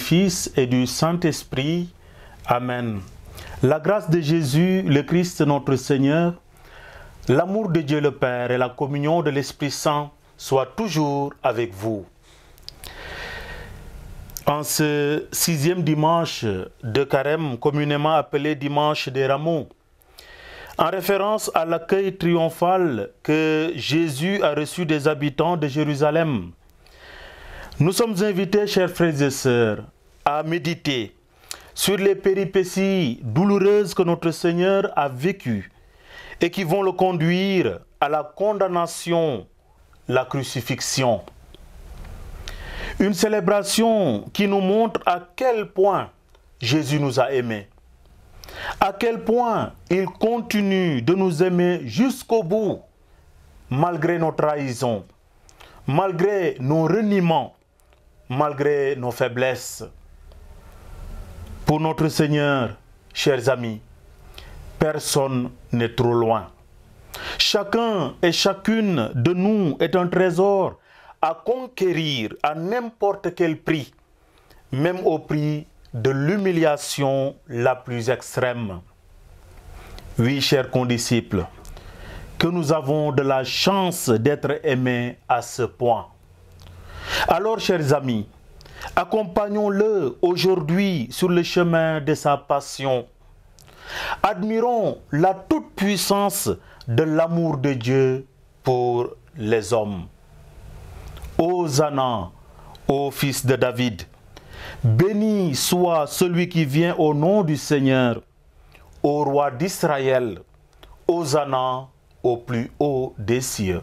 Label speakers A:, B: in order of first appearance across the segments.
A: Fils et du Saint-Esprit. Amen. La grâce de Jésus, le Christ notre Seigneur, l'amour de Dieu le Père et la communion de l'Esprit Saint soient toujours avec vous. En ce 6e dimanche de Carême, communément appelé dimanche des Rameaux, en référence à l'accueil triomphal que Jésus a reçu des habitants de Jérusalem, nous sommes invités, chers frères et sœurs, à méditer sur les péripéties douloureuses que notre Seigneur a vécues et qui vont le conduire à la condamnation, la crucifixion. Une célébration qui nous montre à quel point Jésus nous a aimés, à quel point il continue de nous aimer jusqu'au bout, malgré nos trahisons, malgré nos reniements, malgré nos faiblesses. Pour notre Seigneur, chers amis, personne n'est trop loin. Chacun et chacune de nous est un trésor à conquérir à n'importe quel prix, même au prix de l'humiliation la plus extrême. Oui, chers condisciples, que nous avons de la chance d'être aimés à ce point. Alors, chers amis, accompagnons-le aujourd'hui sur le chemin de sa passion. Admirons la toute-puissance de l'amour de Dieu pour les hommes. Hosanna, ô fils de David, béni soit celui qui vient au nom du Seigneur, ô roi d'Israël, Hosanna au plus haut des cieux.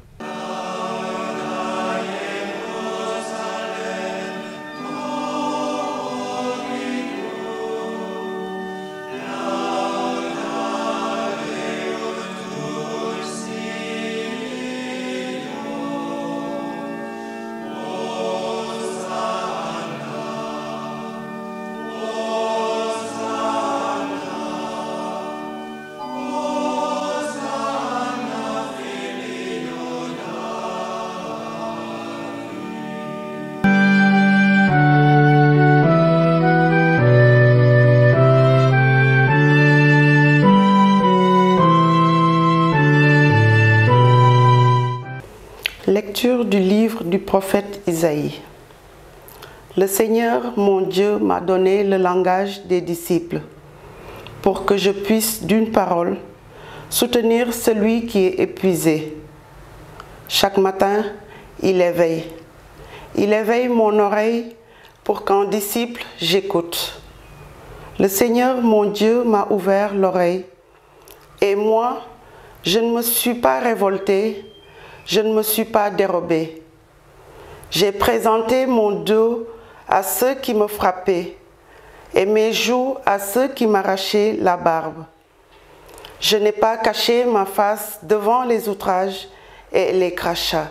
B: Lecture du livre du prophète Isaïe. Le Seigneur, mon Dieu, m'a donné le langage des disciples, pour que je puisse, d'une parole, soutenir celui qui est épuisé. Chaque matin, il éveille mon oreille pour qu'en disciple, j'écoute. Le Seigneur, mon Dieu, m'a ouvert l'oreille, et moi, je ne me suis pas révoltée, je ne me suis pas dérobé. J'ai présenté mon dos à ceux qui me frappaient et mes joues à ceux qui m'arrachaient la barbe. Je n'ai pas caché ma face devant les outrages et les crachats.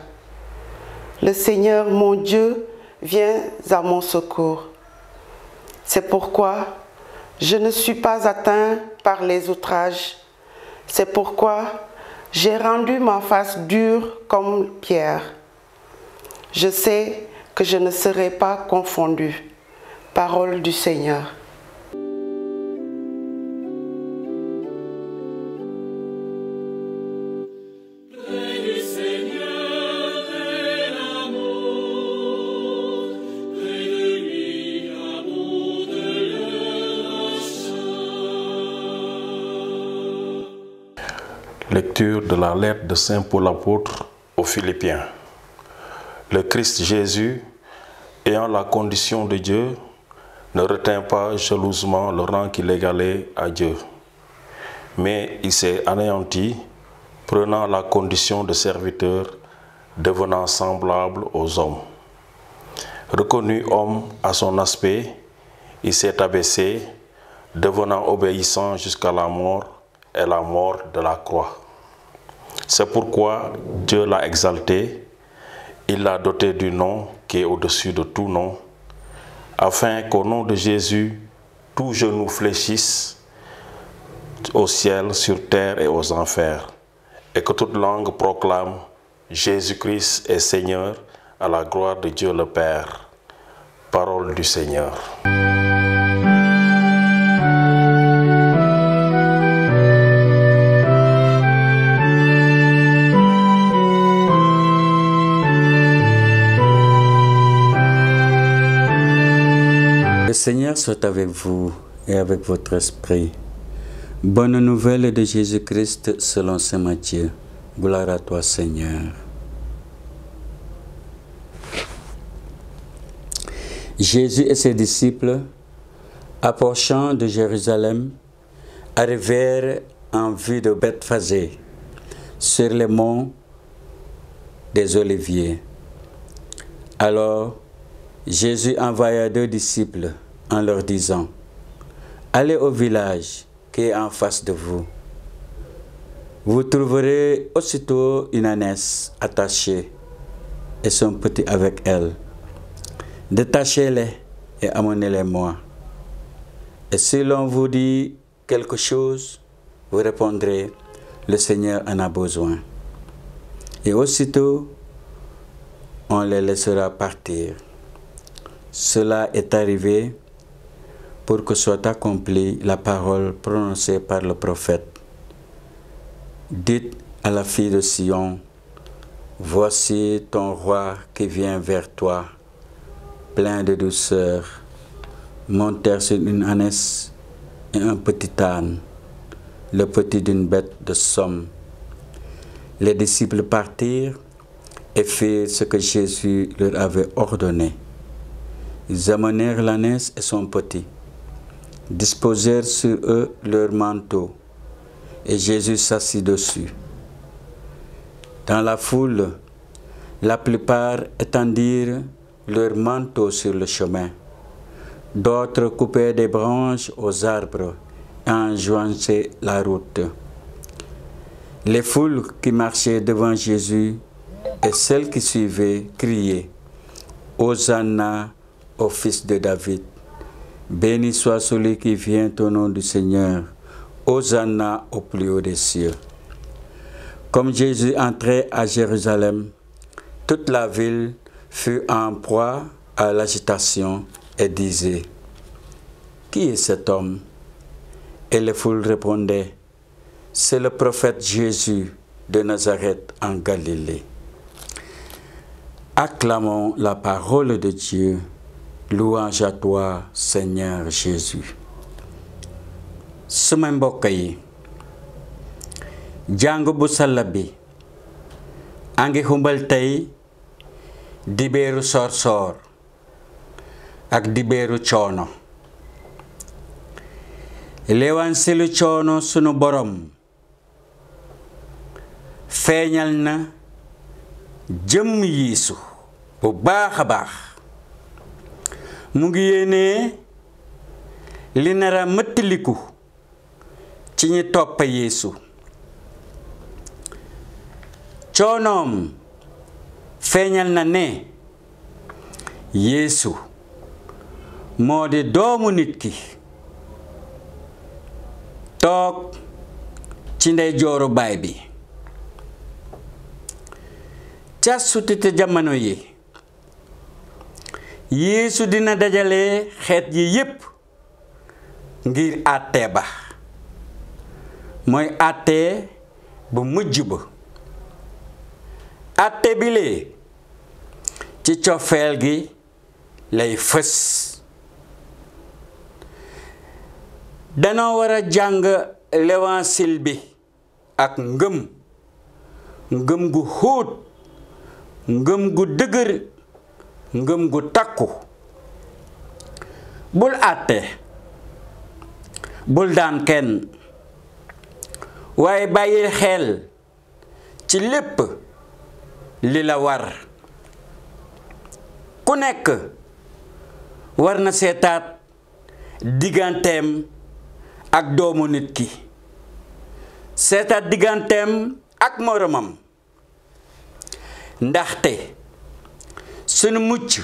B: Le Seigneur, mon Dieu, vient à mon secours. C'est pourquoi je ne suis pas atteint par les outrages. C'est pourquoi j'ai rendu ma face dure comme pierre. Je sais que je ne serai pas confondu. Parole du Seigneur.
C: Lecture de la lettre de Saint Paul apôtre aux Philippiens. Le Christ Jésus, ayant la condition de Dieu, ne retint pas jalousement le rang qui l'égalait à Dieu, mais il s'est anéanti, prenant la condition de serviteur, devenant semblable aux hommes. Reconnu homme à son aspect, il s'est abaissé, devenant obéissant jusqu'à la mort et la mort de la croix. C'est pourquoi Dieu l'a exalté, il l'a doté du nom qui est au-dessus de tout nom, afin qu'au nom de Jésus, tout genou fléchisse au ciel, sur terre et aux enfers, et que toute langue proclame Jésus-Christ est Seigneur à la gloire de Dieu le Père. Parole du Seigneur.
D: Le Seigneur soit avec vous et avec votre esprit. Bonne nouvelle de Jésus-Christ selon saint Matthieu. Gloire à toi, Seigneur. Jésus et ses disciples, approchant de Jérusalem, arrivèrent en vue de Bethphagée, sur les monts des Oliviers. Alors, Jésus envoya 2 disciples en leur disant, « Allez au village qui est en face de vous. Vous trouverez aussitôt une ânesse attachée et son petit avec elle. Détachez-les et amenez-les-moi. Et si l'on vous dit quelque chose, vous répondrez, le Seigneur en a besoin. Et aussitôt, on les laissera partir. Cela est arrivé pour que soit accomplie la parole prononcée par le prophète. Dites à la fille de Sion, voici ton roi qui vient vers toi, plein de douceur, monté sur une ânesse et un petit âne, le petit d'une bête de somme. Les disciples partirent et firent ce que Jésus leur avait ordonné. Ils amenèrent l'ânesse et son petit, disposèrent sur eux leurs manteaux, et Jésus s'assit dessus. Dans la foule, la plupart étendirent leurs manteaux sur le chemin. D'autres coupaient des branches aux arbres et enjoinçaient la route. Les foules qui marchaient devant Jésus et celles qui suivaient criaient « Hosanna au fils de David, béni soit celui qui vient au nom du Seigneur, Hosanna au plus haut des cieux. » Comme Jésus entrait à Jérusalem, toute la ville fut en proie à l'agitation et disait « Qui est cet homme ?» Et les foules répondaient « C'est le prophète Jésus de Nazareth en Galilée. » Acclamons la parole de Dieu. Louange à toi, Seigneur Jésus. Sama mbokk yi jàng bu salla bi a ngi xumbal tey dibéeru soor-soor ak dibéeru coono. Lewansilu coono sunu borom feeñal na jëmm Yeesu bu baax a baax. Mu ngi yéenee li nara mëttaliku ci ñi topp Yeesu. Coonoom feeñal na ne Yeesu moo di doomu nit ki toog ci ndeyjooru Baay bi. Ca sutite jamono yi Yeesu dina dajale xeet yi yépp ngir àtte ba mooy àtte bu mujj ba. Àtte bi lee ci cofeel gi lay fës. Danoo war a jàng lewansil bi ak ngëm gu xóot, ngëm gu dëgër, ngëm gu takku. Bul àtte, bul daan kenn, waaye bàyyil xel ci lépp li la war. Ku nekk war na seetaat digganteem ak doomu nit ki, seetaat digganteem ak moromam, ndaxte sunu mucc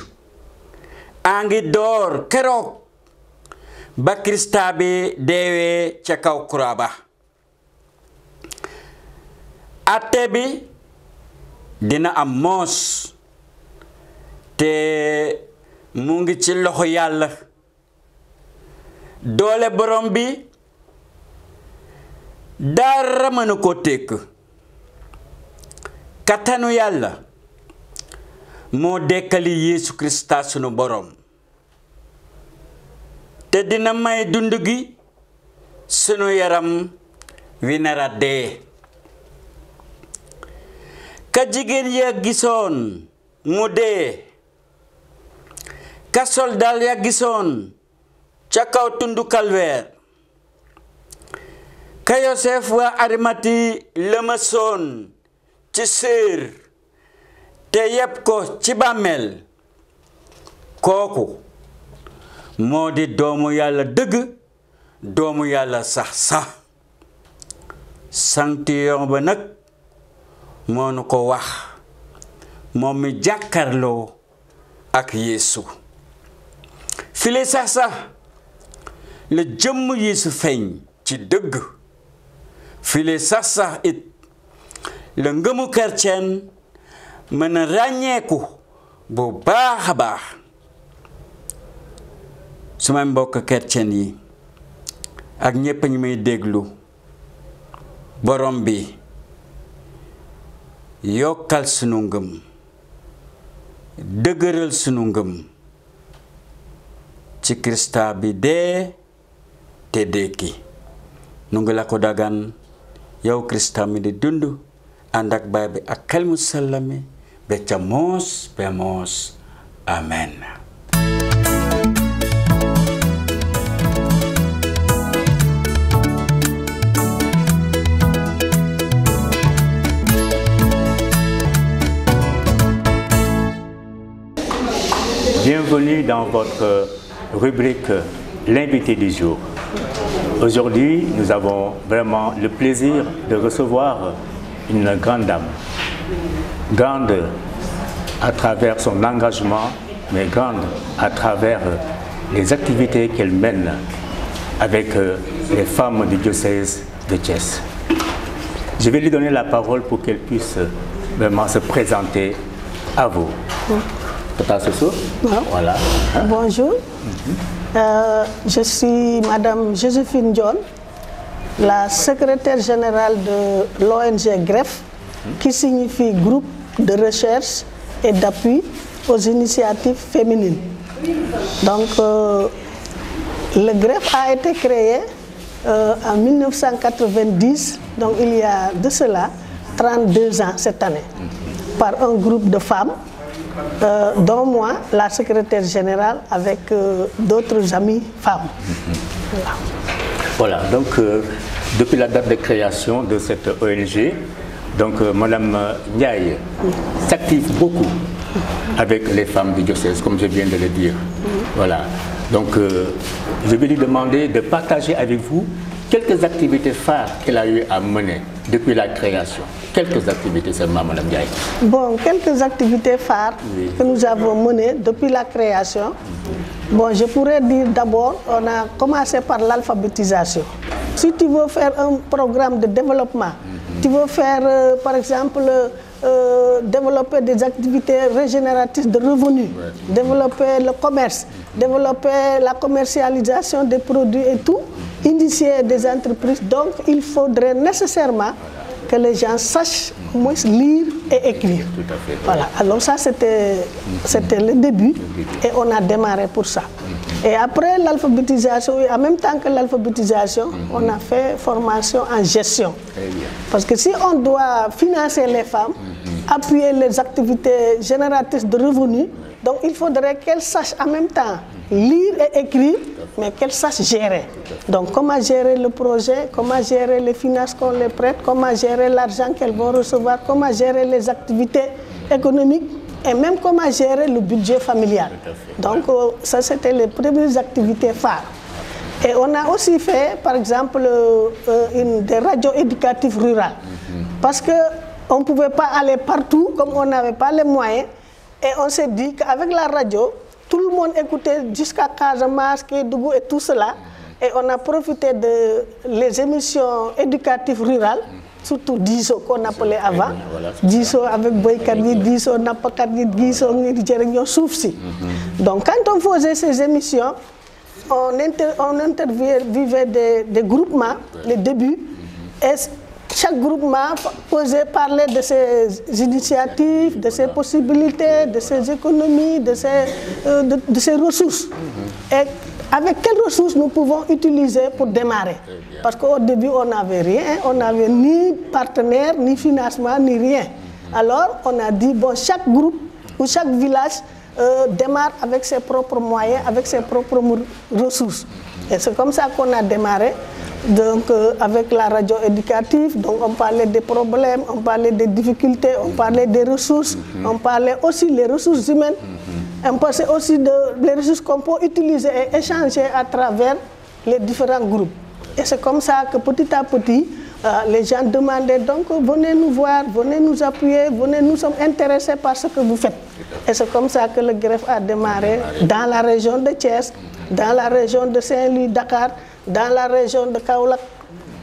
D: a ngi door keroog ba Kirista bi deewee ca kaw croix ba. Àtte bi dina am moos te mu ngi ci loxo yàlla doole borom bi dara mënu ko tekk kattanu yàlla moo dekkali Yeesu Krista sunu borom te dina may dund gi sunu yaram wi nara dee ka jigéen ya gisoon mu dee ka soldaal ya gisoon ca kaw tundu Kalweer ka Yosef wa Arimati lëmasoon ci séer te yeb ko ci bàmmeel kooku moo di doomu yàlla dëgg doomu yàlla sax Sanctiyon ba nag moo nu ko wax moom mi jàkkarloo ak Yeesu file sax la jëmm Yeesu feeñ ci dëgg file sax it la ngëmu chrétien mën a ràññeeku bu baax a baax suma mbokk chrétien yi ak ñépp ñi may déglu borom bi yokkal sunu ngëm dëgëral sunu ngëm ci Krista bi dee te dekki nu ngi la ko dagan yow Krista mi di dund ànd ak baay bi ak xel mu sell mi ba ca moos ba moos amen.
E: Bienvenue dans votre rubrique L'invité du jour. Aujourd'hui, nous avons vraiment le plaisir de recevoir une grande dame. Grande à travers son engagement, mais grande à travers les activités qu'elle mène avec les femmes du diocèse de Thiès. Je vais lui donner la parole pour qu'elle puisse vraiment se présenter à vous. Tata Soso. Voilà.
F: Bonjour. Je suis Madame Joséphine John, la secrétaire générale de l'ONG GREF, qui signifie Groupe de recherche et d'appui aux initiatives féminines. Donc, le GREF a été créé en 1990, donc il y a de cela 32 ans cette année, par un groupe de femmes, dont moi, la secrétaire générale, avec d'autres amies femmes.
E: Voilà, donc depuis la date de création de cette ONG, donc Madame Ndiaye s'active beaucoup avec les femmes du diocèse, comme je viens de le dire. Voilà, donc je vais lui demander de partager avec vous quelques activités phares qu'elle a eu à mener depuis la création. Quelques activités seulement, Madame Ndiaye.
F: Bon, quelques activités phares que nous avons menées depuis la création. Bon, je pourrais dire d'abord, on a commencé par l'alphabétisation. Si tu veux faire un programme de développement, tu veux faire, par exemple, développer des activités régénératrices de revenus, développer le commerce, développer la commercialisation des produits et tout, initier des entreprises. Donc, il faudrait nécessairement que les gens sachent au moins lire et écrire.
E: Tout à fait.
F: Voilà, alors ça c'était le début et on a démarré pour ça. Et après l'alphabétisation, en même temps que l'alphabétisation, on a fait formation en gestion.
E: Très bien.
F: Parce que si on doit financer les femmes, appuyer les activités génératrices de revenus, donc il faudrait qu'elles sachent en même temps lire et écrire, mais qu'elles sachent gérer. Donc comment gérer le projet, comment gérer les finances qu'on les prête, comment gérer l'argent qu'elles vont recevoir, comment gérer les activités économiques et même comment gérer le budget familial. Donc ça c'était les premières activités phares. Et on a aussi fait par exemple des radios éducatives rurales. Parce qu'on ne pouvait pas aller partout comme on n'avait pas les moyens. Et on s'est dit qu'avec la radio, tout le monde écoutait jusqu'à Casamance, Kédougou et tout cela. Et on a profité de les émissions éducatives rurales surtout diisoo qu'on appelait avant diisoo avec boykat yi diisoo nappkat yi diisoo ngi jëriñoo suuf si. Donc quand on faisait ces émissions on interviewait des groupements les débuts et chaque groupement parlait de ses initiatives, de ses possibilités, de ses économies, de ses ressources. Et avec quelles ressources nous pouvons utiliser pour démarrer? Parce qu'au début, on n'avait rien, on n'avait ni partenaire, ni financement, ni rien. Alors, on a dit, bon, chaque groupe ou chaque village démarre avec ses propres moyens, avec ses propres ressources. Et c'est comme ça qu'on a démarré. Donc, avec la radio éducative, donc on parlait des problèmes, on parlait des difficultés, on parlait des ressources, on parlait aussi des ressources humaines, on parlait aussi des ressources qu'on peut utiliser et échanger à travers les différents groupes. Et c'est comme ça que petit à petit, les gens demandaient donc venez nous voir, venez nous appuyer, venez, nous sommes intéressés par ce que vous faites. Et c'est comme ça que le greffe a démarré dans la région de Thiès, dans la région de Saint-Louis, Dakar, dans la région de Kaolack,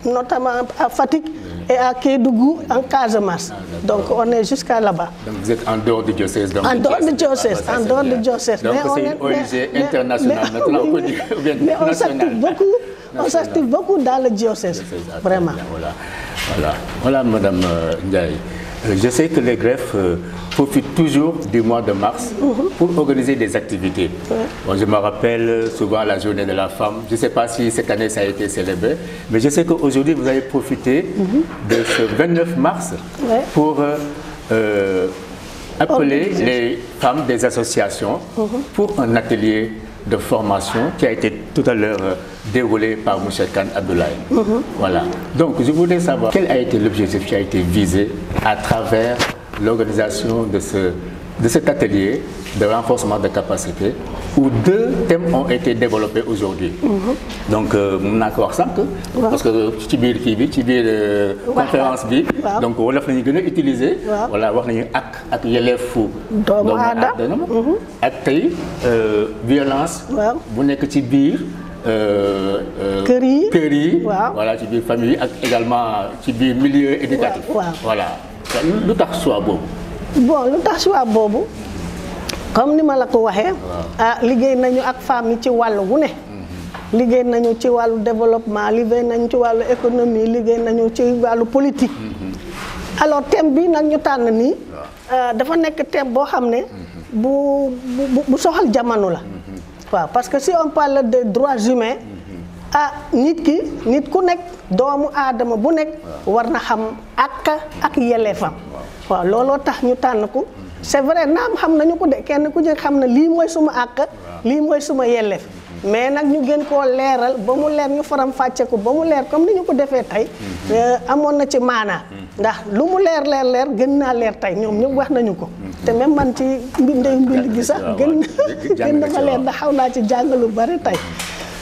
F: notamment à Fatick et à Kédougou, en Casamance. Donc on est jusqu'à là-bas.
E: Donc vous êtes en dehors du diocèse. Donc
F: en dehors du diocèse, en dehors du diocèse.
E: Donc c'est une ONG internationale, maintenant connue.
F: Mais on s'active beaucoup dans le diocèse, vraiment.
E: Voilà, Madame Ndiaye. Je sais que les greffes profitent toujours du mois de mars pour organiser des activités. Bon, je me rappelle souvent la journée de la femme. Je ne sais pas si cette année ça a été célébré, mais je sais qu'aujourd'hui vous avez profité de ce 29 mars pour appeler les femmes des associations pour un atelier de formation qui a été tout à l'heure déroulé par M. Kane Abdoulaye. Voilà. Donc, je voudrais savoir quel a été l'objectif qui a été visé à travers l'organisation de cet atelier de renforcement de capacité où 2 thèmes ont été développés aujourd'hui. Donc, mon accord parce que ci biir conférence bi donc wolof lañu gën a utiliser voilà wax nañu ak yelleefu doomu aadama ak tey violence bu nekk ci biir
F: kër yi
E: voilà ci biir famille ak également ci biir milieu éducatif voilà lu tax choix boobu
F: bon lu tax choix boobu comme ni ma la ko waxee liggéey nañu ak femmes yi ci wàllu wu ne liggéey nañu ci wàllu développement liggéey nañu ci wàllu économie liggéey nañu ci wàllu politique alors thème bi nag ñu tànn nii dafa nekk thème boo xam ne bu soxal jamono la waaw parce que si on parle de droits humains nit ku nekk doomu aadama bu nekk war na xam ak yelleefam waaw looloo tax ñu tànn ko c'est vrai naam xam nañu ko de kenn ku ci xam ne lii mooy suma àq lii mooy suma yelleef mais nag ñu gën koo leeral ba mu leer ñu faram fàcce ko ba mu leer comme ni ñu ko defee tey amoon na ci maanaa ndax lu mu leer gën naa leer tey ñoom ñëpp wax nañu ko te même man ci mbind gi sax gën na ma leer ndax xaw naa ci jàng lu bari tey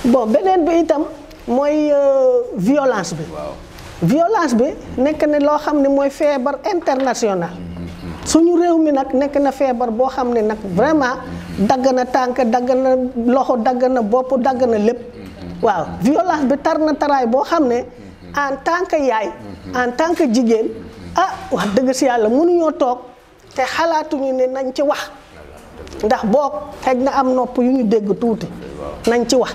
F: bon beneen bi itam mooy violence bi nekk na loo xam ne mooy feebar international suñu réew mi nag nekk na feebar boo xam ne nag vraiment dagg na tànk dagg na loxo dagg na bopp dagg na lépp waaw violence bi tar na taraay boo xam ne en tant que yaay en tant que jigéen wax dëgg si yàlla mënuñoo toog te xalaatuñu ne nañ ci wax ndax boog xëy na am nopp yu ñu dégg tuuti nañ ci wax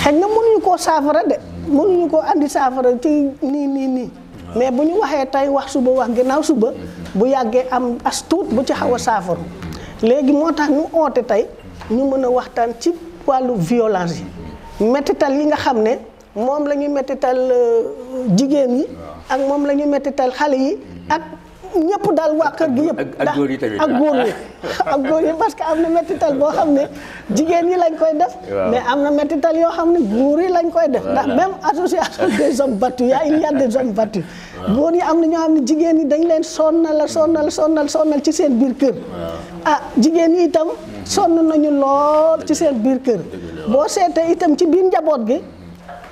F: xëy na mënuñu koo saafara de mënuñu koo andi saafara ci nii mais bu ñu waxee tey wax suba wax ginnaaw suba bu yàggee am as tuut bu ci xaw a saafaru léegi moo tax ñu oote tey ñu mën a waxtaan ci wàllu violence yi mettital yi nga xam ne moom la ñu mettital jigéen yi ak moom la ñu mettital xale yi ak ñëpp daal waa kër gi yëpp
E: ak góor yi tamit
F: ak góor yi parce que am na mettital boo xam ne jigéen yi lañ koy def mais am na mettital yoo xam ne góor yi lañ koy def ndax même association des hommes battus il y a des hommes battus góor yi am na ñoo xam ne jigéen yi dañ leen sonnal ci seen biir kër jigéen yi itam sonn nañu lool ci seen biir kër boo seetee itam ci biir njaboot gi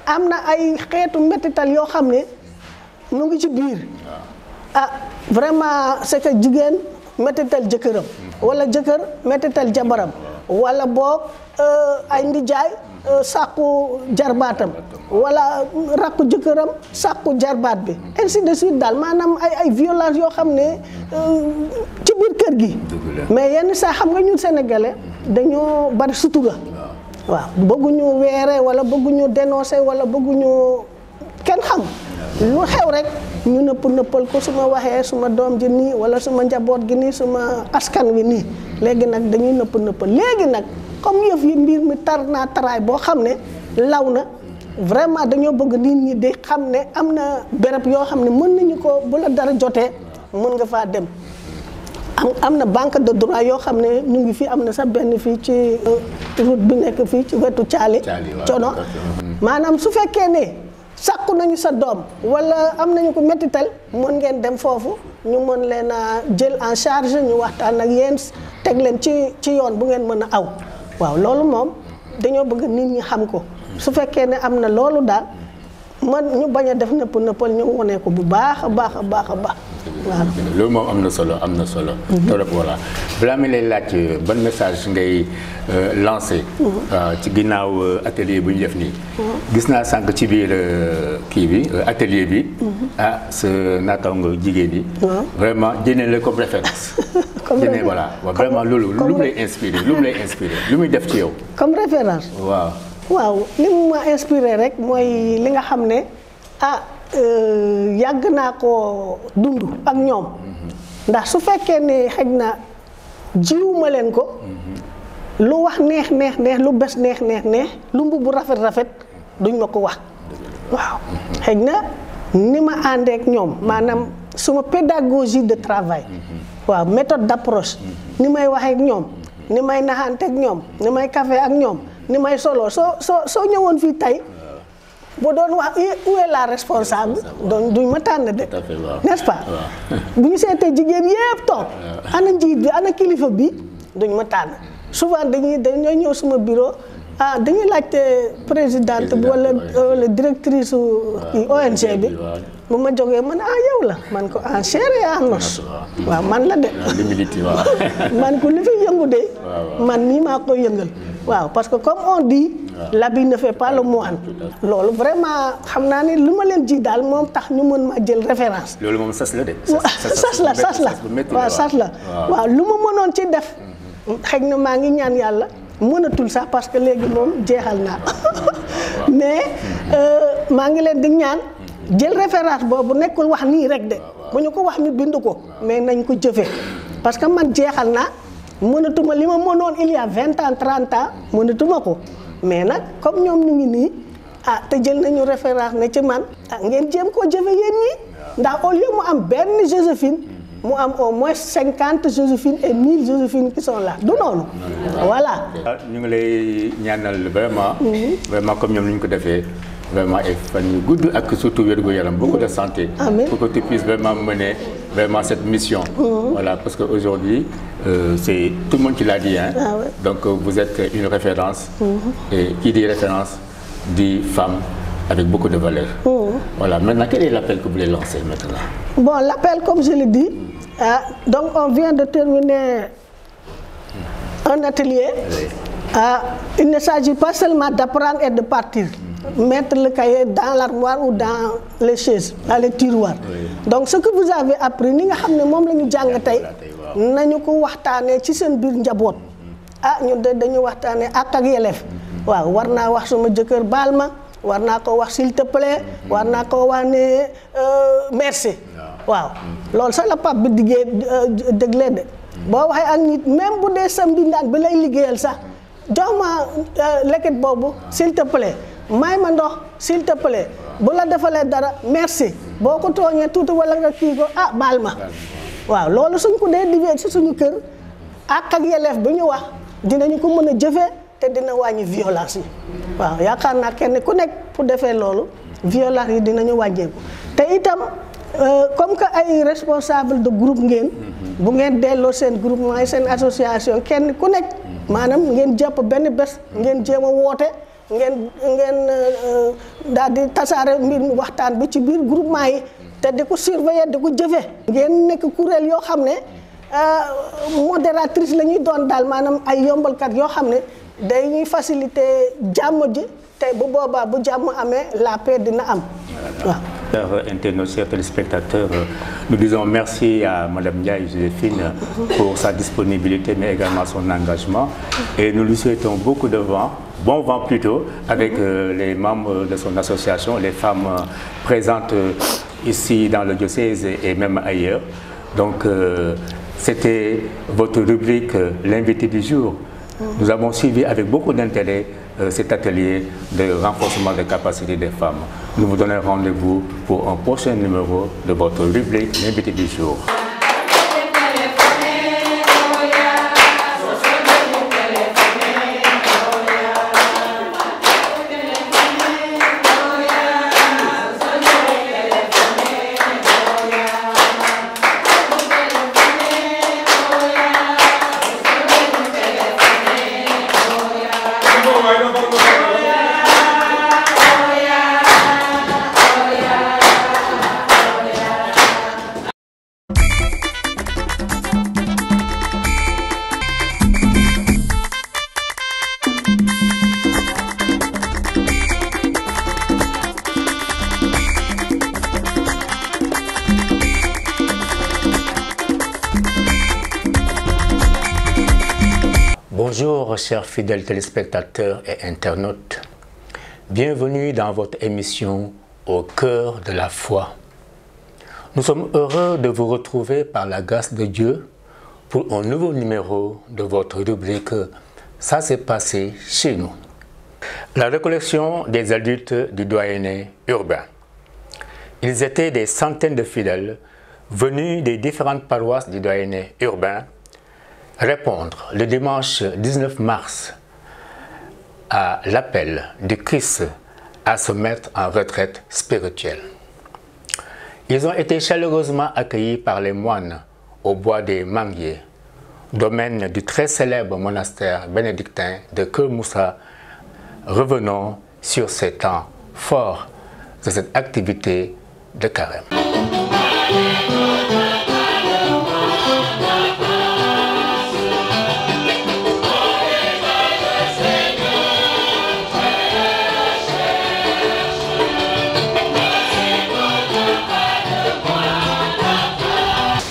F: am na ay xeetu mettital yoo xam ne mu ngi ci biir vraiment c'est que jigéen mettital jëkkëram wala jëkkër mettital jabaram wala boog ay ndijaay sàkku jarbaatam wala rakku jëkkëram sàkku jarbaat bi ainsi de suite daal maanaam ay violence yoo xam ne ci biir kër gi mais yenn saa xam nga ñun sénégalais dañoo bari sutura waaw bëgguñu weere wala bëgguñu dénoncer wala bëgguñu kenn xam lu xew rek ñu nëppal ko su ma waxee suma doom ji nii wala suma njaboot gi nii suma askan wi nii léegi nag dañuy nëppal léegi nag comme yëf yi mbir mi tar naa taraay boo xam ne law na vraiment dañoo bëgg nit ñi di xam ne am na béréb yoo xam ne mën nañu ko bu la dara jotee mën nga faa dem am na banque de droit yoo xam ne ñu ngi fi am na sax benn fii ci route bi nekk fii ci wetu Thiali Cono maanaam su fekkee ne sàkku nañu sa doom wala am nañu ko mettital mën ngeen dem foofu ñu mën leen a jël en charge ñu waxtaan ak yéen teg leen ci yoon bu ngeen mën a aw waaw loolu moom dañoo bëgg nit ñi xam ko su fekkee ne am na loolu daal man ñu bañ a def nëppal ñu wone ko bu baax a baax waaw
E: loolu moom am na solo trop voilà balaa mi lay laaj ban message ngay lancé ci ginnaaw atelier bu ñu def nii gis naa sànq ci biir kii bi atelier bi sa naataango jigéen yi vraiment jënee la comme référence jënee voilà vraiment loolu lu mu lay inspiré lu muy def ci yow
F: comme référence waaw li mu ma inspiré rek mooy li nga xam ne yàgg naa ko dund ak ñoom ndax su fekkee ne xëj na jiwuma leen ko lu wax neex lu bes neex lu mbubb rafet duñ ma ko wax waaw xëj na ni ma àndeek ñoom maanaam suma pédagogie de travail waaw méthode d'approche ni may waxeek ñoom ni may naxanteek ñoom ni may café ak ñoom ni may solo soo ñëwoon fii tey bu doon wax où est la responsable donc duñ ma tànn de n'est-ce pas bu ñu seetee jigéen yépp toog ana njiit bi ana kilifa bi duñ ma tànn souvent dañoo ñëw suma bureau dañuy laajte présidente bi wala directrice ONG bi bu ma jógee man yow la man ko en chair et en os waaw man la de man ko li fi yëngu de man nii maa koy yëngal waaw parce que comme on dit l'habit ne fait pas le moine loolu vraiment xam naa ne lu ma leen ji daal moom tax ñu mën ma jël référence
E: loolu moom sas la de
F: sas la waaw lu ma mënoon ci def xëy na maa ngi ñaan yàlla mënatul sax parce que léegi moom jeexal naa mais maa ngi leen di ñaan jël référence boobu nekkul wax nii rek de bu ñu ko wax ñu bind ko mais nañ ko jëfe parce que man jeexal naa mënatuma li ma mënoon il y a 20 ans 30 ans mënatuma ko mais nag comme ñoom ñu ngi nii te jël nañu référence ne ci man ngeen jéem koo jëfe yéen ñi ndax au lieu mu am benn Joséphine mu am au moins 50 Joséphine et 1000 Joséphine qui sont là du noonu voilà
E: ñu ngi lay ñaanal vraiment comme ñoom ni ñu ko defee vraiment ay fan yu gudd ak surtout wér-gu-yaram beaucoup de santé pour que tu puisses vraiment mener vraiment cette mission voilà parce que aujourd'hui c'est tout le monde qui l'a dit donc vous êtes une référence et qui dit référence dit femme avec beaucoup de valeurs voilà maintenant quel est l'appel que vous voulez lancer maintenant
F: bon l'appel comme je l'ai dit donc on vient de terminer un atelier il ne s'agit pas seulement d'apprendre et de partir mettre le cahier dans l'armoire ou dans les chaises, dans les tiroirs. Donc ce que vous avez appris ni nga xam ne moom la ñu jàng tey nañu ko waxtaanee ci seen biir njaboot ñun de dañu waxtaanee ak yelleef waaw war naa wax sama jëkkër baal ma war naa ko wax s'il te plaît war naa ko wax ne merci waaw loolu sax la pap bi déglee de boo waxee ak nit même bu dee sam bindaan bi lay liggéeyal sax jox ma lekket boobu s'il te plaît may ma ndox s'il te plaît bu la defalee dara merci boo ko tooñee tuuti wala nga kii ko baal ma waaw loolu suñ ko dee divee ci suñu kër ak yelleef bi ñu wax dinañu ko mën a jëfee te dina wàññi violence yi waaw yaakaar naa kenn ku nekk pour defee loolu violence yi dinañu wàññeeku te itam comme que ay responsable de groupe ngeen bu ngeen delloo seen groupement yi seen association kenn ku nekk maanaam ngeen jàpp benn bés ngeen jéem a woote ngeen daal di tasaare mbir mi waxtaan bi ci biir groupement yi te di ko surveiller di ko jëfe ngeen nekk kuréel yoo xam ne modératrice la ñuy doon daal maanaam ay yombalkat yoo xam ne dañuy faciliter jàmm ji te bu boobaa bu jàmm amee la paix dina am waaw.
E: Chers internautes, chers téléspectateurs, nous disons merci à Madame Ndiaye Joséphine pour sa disponibilité mais également son engagement et nous lui souhaitons beaucoup de vent, bon vent plutôt, avec les membres de son association, les femmes présentes ici dans le diocèse et même ailleurs. Donc c'était votre rubrique l'invité du jour. Nous avons suivi avec beaucoup d'intérêt cet atelier de renforcement des capacités des femmes. Nous vous donnons rendez-vous pour un prochain numéro de votre rubrique l'invité du jour. Bonjour chers fidèles téléspectateurs et internautes, bienvenue dans votre émission Au cœur de la foi. Nous sommes heureux de vous retrouver par la grâce de Dieu pour un nouveau numéro de votre rubrique Ça s'est passé chez nous. La récollection des adultes du doyenné urbain. Ils étaient des centaines de fidèles venus des différentes paroisses du doyenné urbain répondre le dimanche 19 mars à l'appel du Christ à se mettre en retraite spirituelle. Ils ont été chaleureusement accueillis par les moines au bois des Manguiers, domaine du très célèbre monastère bénédictin de Keur Moussa. Revenons sur ces temps forts de cette activité de carême.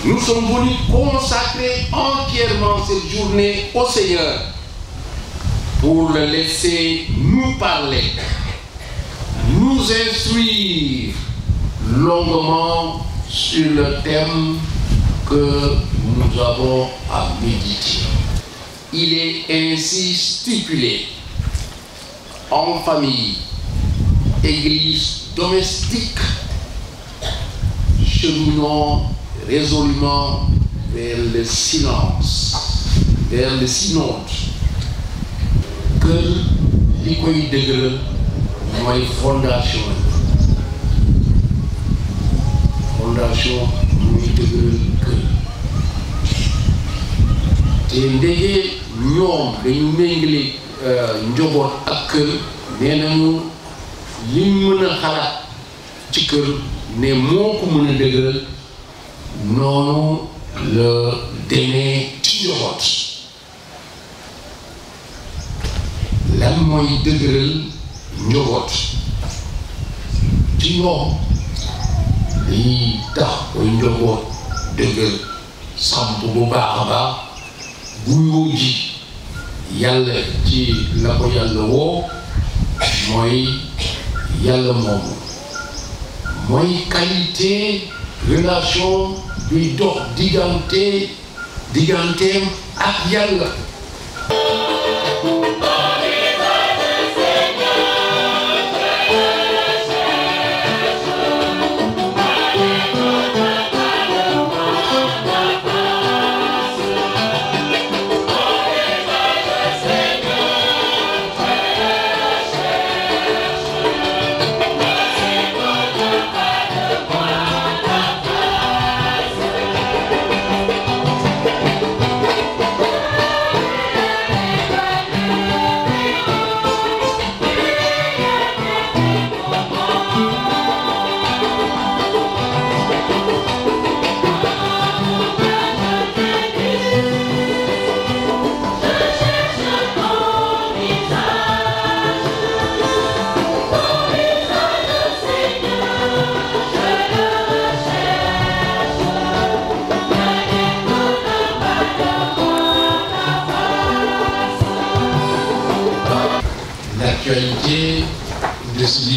G: Nous sommes venus consacrer entièrement cette journée au Seigneur pour le laisser nous parler, nous instruire longuement sur le thème que nous avons à méditer. Il est ainsi stipulé en famille, église domestique, cheminons résolument vers le silence, vers le synode, que li koy dëgëral mooy fondation muy dëgëral kër te ndege ñoom dañu méngale njaboot ak kër nee nañu li mën a xalaat ci kër ne moo ko mën a dëgëral noonu la demee ci njaboot. Lan mooy dëgëral njaboot ci ñoom li tax koy njaboot dëgër samp bu baax a baax bu yoo ji yàlla ci la ko yàlla woo mooy yàlla moomu mooy qualité relation bi dox digganteem ak yàlla.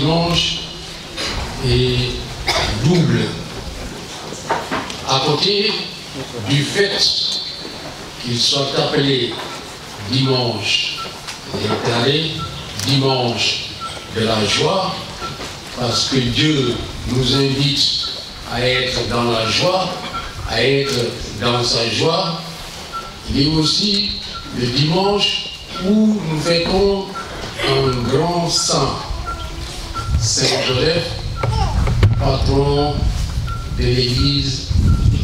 G: dimanche est double. À côté du fait qu'il soit appelé dimanche déclaré, dimanche de la joie, parce que Dieu nous invite à être dans la joie, à être dans sa joie. Il est aussi le dimanche où nous fêtons un grand saint, Saint Joseph, patron de l'Église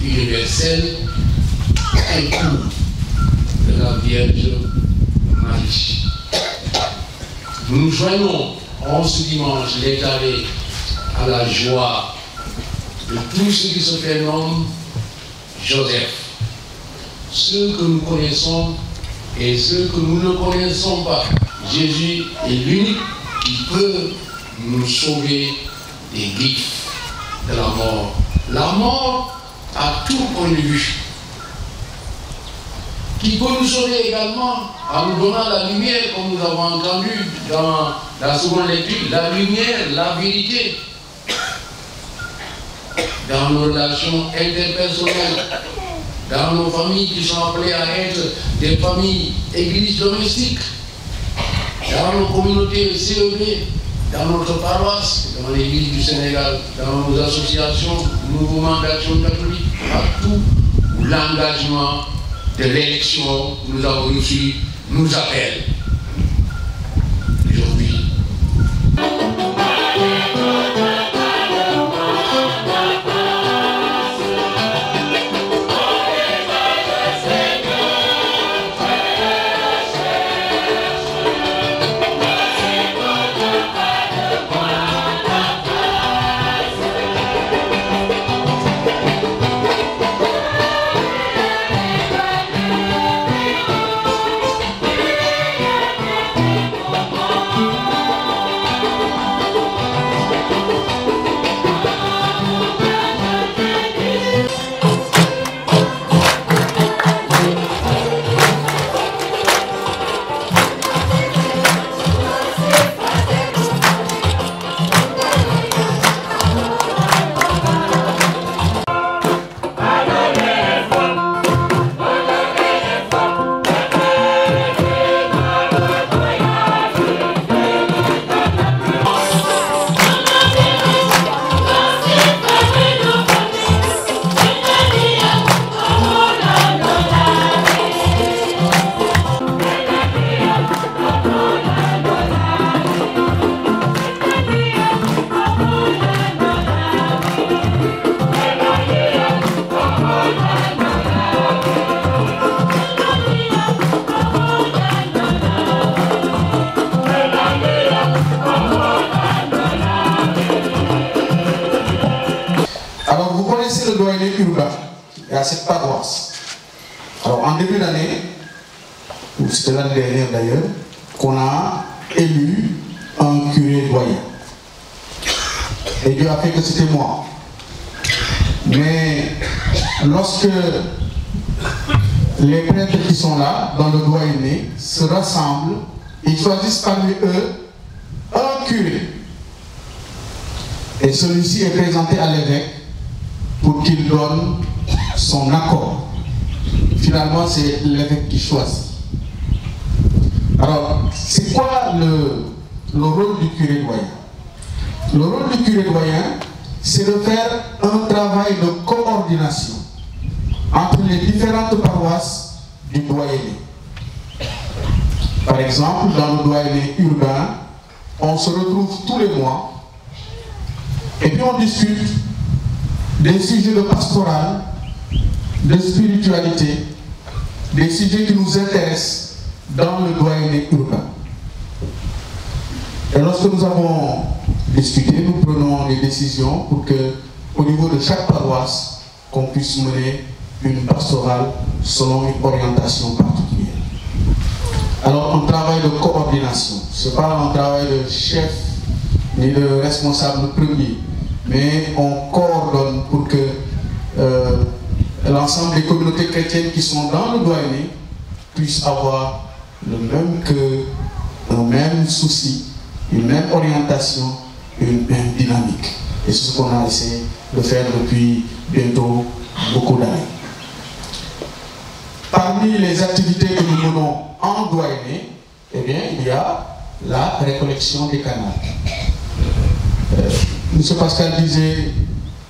G: universelle, époux de la Vierge Marie. Nous nous joignons en ce dimanche déclaré à la joie de tous ceux qui se prénomment Joseph, ceux que nous connaissons et ceux que nous ne connaissons pas. Jésus est l'unique qui peut nous sauver des griffes de la mort. La mort à tout point de vue. Qui peut nous sauver également en nous donnant la lumière, comme nous avons entendu dans la seconde lecture, la lumière, la vérité, dans nos relations interpersonnelles, dans nos familles qui sont appelées à être des familles églises domestiques, dans nos communautés CEB, dans notre paroisse, dans l'église du Sénégal, dans nos associations, mouvements d'action catholique, partout où l'engagement de l'élection que nous avons reçu nous appelle. Aujourd'hui.
H: Cette paroisse. Alors en début d'année, c'était l'année dernière d'ailleurs, qu'on a élu un curé doyen. Et Dieu a fait que c'était moi. Mais lorsque les prêtres qui sont là, dans le doyenné, se rassemblent, ils choisissent parmi eux un curé. Et celui-ci est présenté à l'évêque pour qu'il donne son accord. Finalement, c'est l'évêque qui choisit. Alors, c'est quoi le rôle du curé doyen? Le rôle du curé doyen, c'est de faire un travail de coordination entre les différentes paroisses du doyenné. Par exemple, dans le doyenné urbain, on se retrouve tous les mois et puis on discute des sujets de pastoral, de spiritualité, des sujets qui nous intéressent dans le doyenné urbain. Et lorsque nous avons discuté, nous prenons des décisions pour que, au niveau de chaque paroisse, qu'on puisse mener une pastorale selon une orientation particulière. Alors, un travail de coordination, ce n'est pas un travail de chef ni de responsable premier, mais on coordonne pour que l'ensemble des communautés chrétiennes qui sont dans le doyenné puissent avoir le même cœur, le même souci, une même orientation une dynamique. Et c'est ce qu'on a essayé de faire depuis bientôt beaucoup d'années. Parmi les activités que nous menons en doyenné, eh bien, il y a la récollection des canaux. M. Pascal disait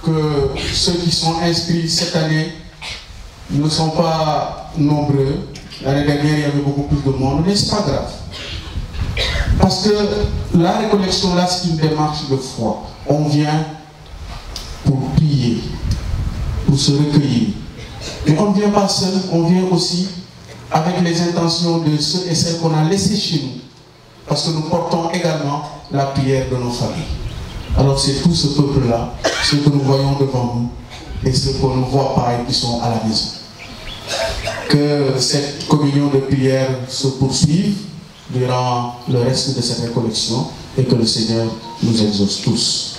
H: que ceux qui sont inscrits cette année ne sont pas nombreux. L'année dernière, il y avait beaucoup plus de monde, mais ce n'est pas grave. Parce que la récollection, là, c'est une démarche de foi. On vient pour prier, pour se recueillir. Mais on ne vient pas seul, on vient aussi avec les intentions de ceux et celles qu'on a laissés chez nous. Parce que nous portons également la prière de nos familles. Alors c'est tout ce peuple-là, ceux que nous voyons devant nous, et ceux qu'on ne voit pas et qui sont à la maison. Que cette communion de prière se poursuive durant le reste de cette récollection et que le Seigneur nous exauce tous.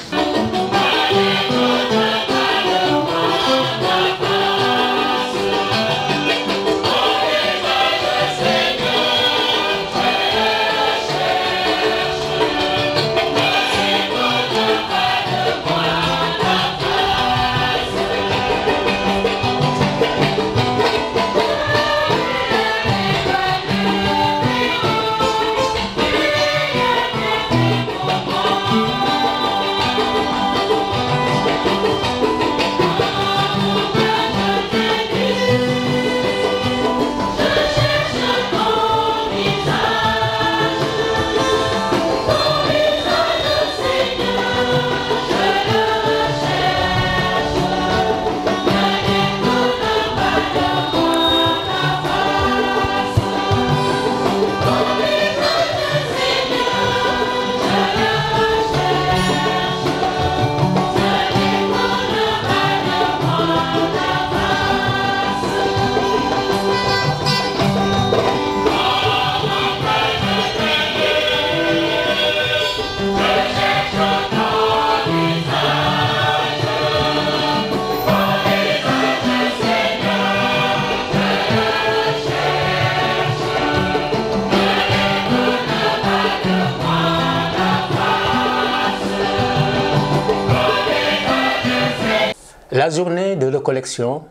I: La journée de recollection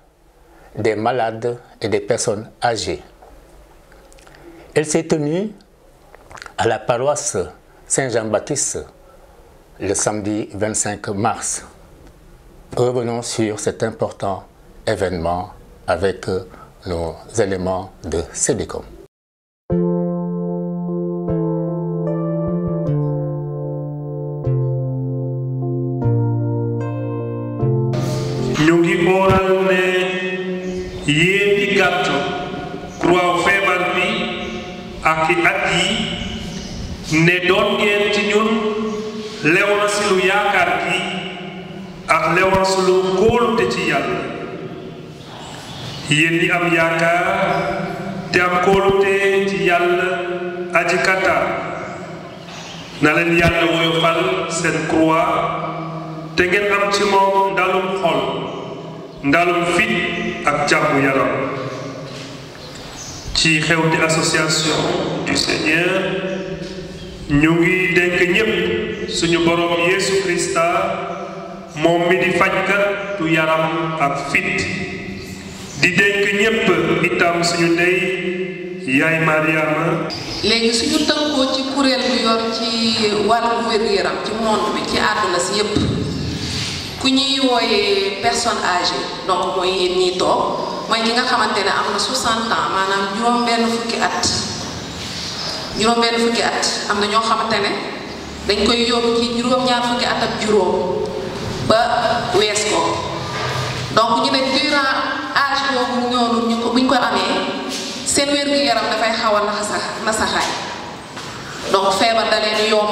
I: des malades et des personnes âgées. Elle s'est tenue à la paroisse Saint-Jean-Baptiste le samedi 25 mars. Revenons sur cet important événement avec nos éléments de CEDECOM.
J: ñu ngi oral ne yéen di gàtt croix feebar bi ak i at yi ne doon ngeen ci ñun lew na si lu yaakaar gi ak lew na si lu kóolute ci yàlla yéen ñi am yaakaar te am kóolute ci yàlla aji kattan na leen yàlla woyofal seen croix te ngeen am ci moom ndalum xol ndalum fit ak jàmm yaram ci xew di association du Seigneur ñu ngi dénk ñépp suñu borom Yesu Krista moom mi di fajkat tu yaram ak fit di dénk ñépp itam suñu ndey yaay Mariama.
K: léegi suñu tënkoo ci kuréel bu yor ci wàllu wér-gu-yaram ci monde bi ci àdduna si yépp ku ñuy wooyee personne âgée donc mooy yéen ñiy toog mooy ñi nga xamante ne am na 60 ans maanaam juróom-benn fukki at am na ñoo xamante ne dañ koy yóbbu ci juróom-ñaar fukki at ak juróom ba wees ko donc ñu ne durant âge boobu ñoonu ñu ko buñ ko amee seen wér-gu-yaram dafay xaw a nasaxaay donc feebar da leen yomb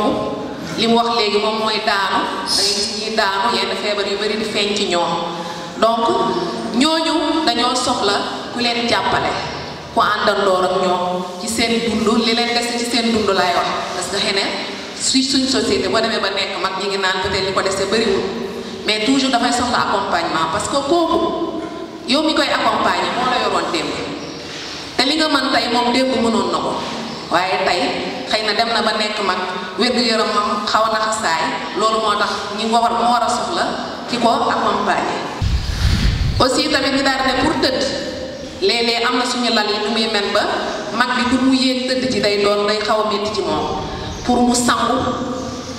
K: li mu wax léegi moom mooy daanu da ngay gis ñi daanu yenn feebar yu bari di feeñ ci ñoom donc ñooñu dañoo soxla ku leen jàppale ku àndandoor ak ñoom ci seen dund li leen des ci seen dund laay wax parce que xëy na suñ société boo demee ba nekk mag ñi ngi naan peut-être li ko dese bariwul mais toujours dafay soxla accompagnement parce que kooku yow mi koy accompagner moo la yoroon démb te li nga mën tey moom démb mënoon na ko waaye tey xëy na dem na ba nekk mag wér-gu-yaramam xaw a naxasaay loolu moo tax moo war a soxla ki ko accompagner. aussi tamit ñu daal ne pour tëdd léeg-léeg am na suñu lal yi nu muy mel ba mag bi pour mu yéeg tëdd ci day xaw a métti ci moom pour mu sangu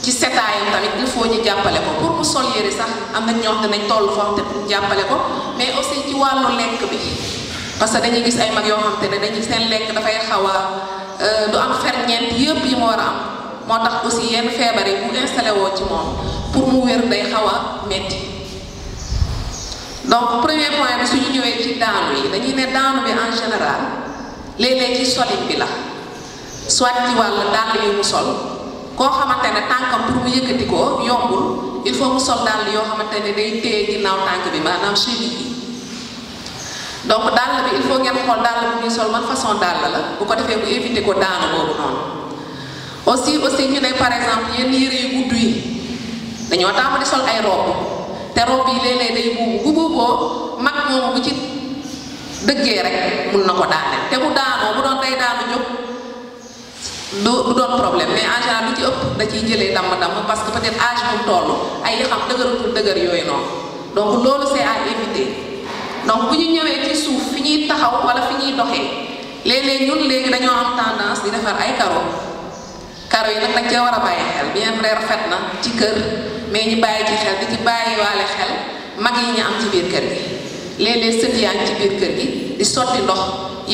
K: ci setaayam tamit il faut ñu jàppale ko pour mu sol yére sax am na ñoo xam ne nañ toll foofu te jàppale ko mais aussi ci wàllu lekk bi parce que dañuy gis ay mag yoo xam te ne dañuy seen lekk dafay xaw a du am ferñeent yëpp yi mu war a am moo tax aussi yenn feebar yi bu installé woo ci moom pour mu wér day xaw a metti. donc premier point bi suñu ñëwee ci daanu yi dañuy ne daanu bi en général léeg-léeg ci solin bi la soit ci wàllu dàll yu mu sol koo xamante ne tànkam pour mu yëkkati ko yombul il faut mu sol dàll yoo xamante ne day téye ginnaaw tànk bi maanaam cheville yi donc dàll bi il faut ngeen xool dàll bi muy sol man façon dàll la bu ko defee bu éviter ko daanu boobu noonu. aussi ñu ne par exemple yenn yére yu gudd yi dañoo tàmm di sol ay robe te robe yi léeg-léeg day buubu bu buuboo mag moomu bu ci dëggee rek mun na ko daane te bu daanoo bu doon day daanu jóg du doon problème mais en général lu ci ëpp da ciy jëlee damm-damm parce que peut-être âge bu mu toll ay yaxam dëgëratul dëgër yooyu noonu donc loolu c'est à éviter. donc bu ñu ñëwee ci suuf fi ñuy taxaw wala fi ñuy doxee léeg-léeg ñun léegi dañoo am tendance di defar ay karo yi nag dañ cee war a bàyyi xel bien vrai rafet na ci kër mais ñu bàyyi ci xel di ci bàyyi waale xel mag yi ñu am ci biir kër gi léeg-léeg sët yaa ngi ci biir kër gi di sotti ndox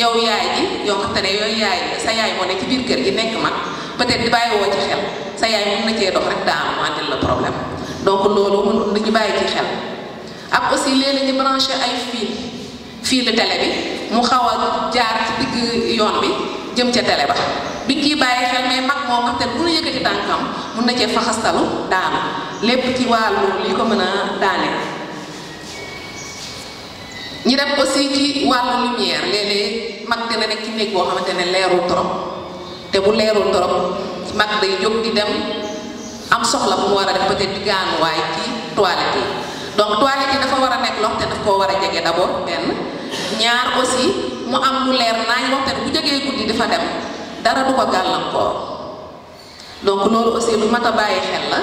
K: yow yaay ji yoo xam te ne yooyu yaay sa yaay moo ne ci biir kër gi nekk mag peut-être di bàyyi woo ci xel sa yaay mën na cee dox rek daanu mu àndil la problème donc loolu mën dañu bàyyi ci xel. ak aussi léeg-léeg ñu branché ay fil télé bi mu xaw a jaar ci digg yoon bi jëm ca télé ba biñ ciy bàyyi xel mais mag moo xam te ne bu ñu yëkkati tànkam mun na cee faxastalu daanu lépp ci wàllu li ko mën a daane. ñi dem aussi ci wàllu lumière léeg-léeg mag dina nekk ci néeg boo xamante ne leerul trop te bu leerul trop mag day jóg di dem am soxla bu mu war a def peut-être di gaanuwaay ci toilette yi. donc toilette yi dafa war a nekk loo xam te daf koo war a jege d'abord benn ñaar aussi mu am lu leer naa ñu wax te bu jógee guddi dafa dem dara du ko gàllankoor donc loolu aussi lu mat a bàyyi xel la.